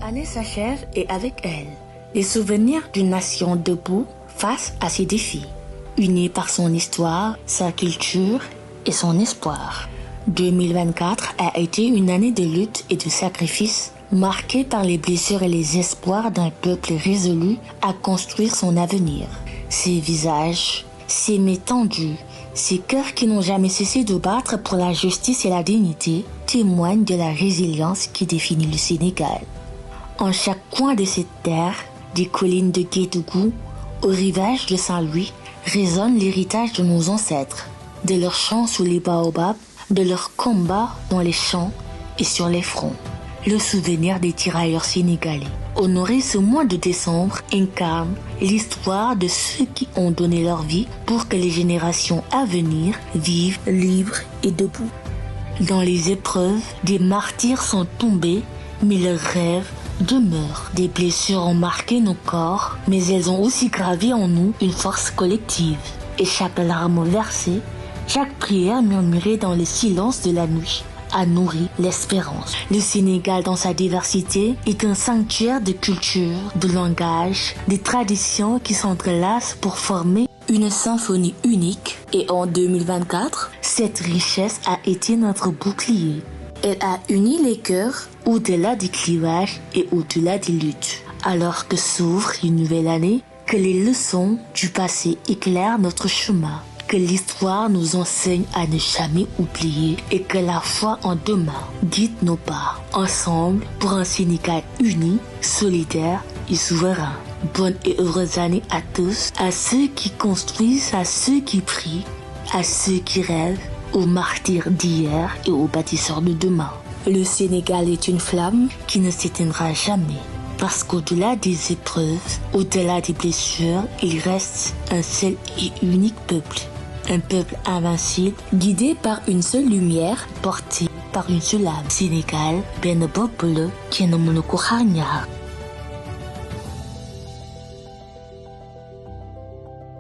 Année s'achève et avec elle, les souvenirs d'une nation debout face à ses défis, unie par son histoire, sa culture et son espoir. 2024 a été une année de lutte et de sacrifice, marquée par les blessures et les espoirs d'un peuple résolu à construire son avenir. Ces visages, ces mains tendues, ces cœurs qui n'ont jamais cessé de battre pour la justice et la dignité témoignent de la résilience qui définit le Sénégal. En chaque coin de cette terre, des collines de Kédougou au rivage de Saint-Louis, résonne l'héritage de nos ancêtres, de leurs chants sous les baobabs, de leurs combats dans les champs et sur les fronts. Le souvenir des tirailleurs sénégalais, honoré ce mois de décembre, incarne l'histoire de ceux qui ont donné leur vie pour que les générations à venir vivent libres et debout. Dans les épreuves, des martyrs sont tombés, mais leurs rêves demeurent. Des blessures ont marqué nos corps, mais elles ont aussi gravé en nous une force collective. Et chaque larme versée, chaque prière murmurée dans le silence de la nuit a nourri l'espérance. Le Sénégal, dans sa diversité, est un sanctuaire de culture, de langage, de traditions qui s'entrelacent pour former une symphonie unique. Et en 2024, cette richesse a été notre bouclier. Elle a uni les cœurs au-delà des clivages et au-delà des luttes. Alors que s'ouvre une nouvelle année, que les leçons du passé éclairent notre chemin, que l'histoire nous enseigne à ne jamais oublier et que la foi en demain guide nos pas. Ensemble pour un Sénégal uni, solidaire et souverain. Bonne et heureuse année à tous, à ceux qui construisent, à ceux qui prient, à ceux qui rêvent, aux martyrs d'hier et aux bâtisseurs de demain. Le Sénégal est une flamme qui ne s'éteindra jamais. Parce qu'au-delà des épreuves, au-delà des blessures, il reste un seul et unique peuple. Un peuple invincible, guidé par une seule lumière, porté par une seule âme. Sénégal, benn bopp la, kenn mënu ko xar ñaar.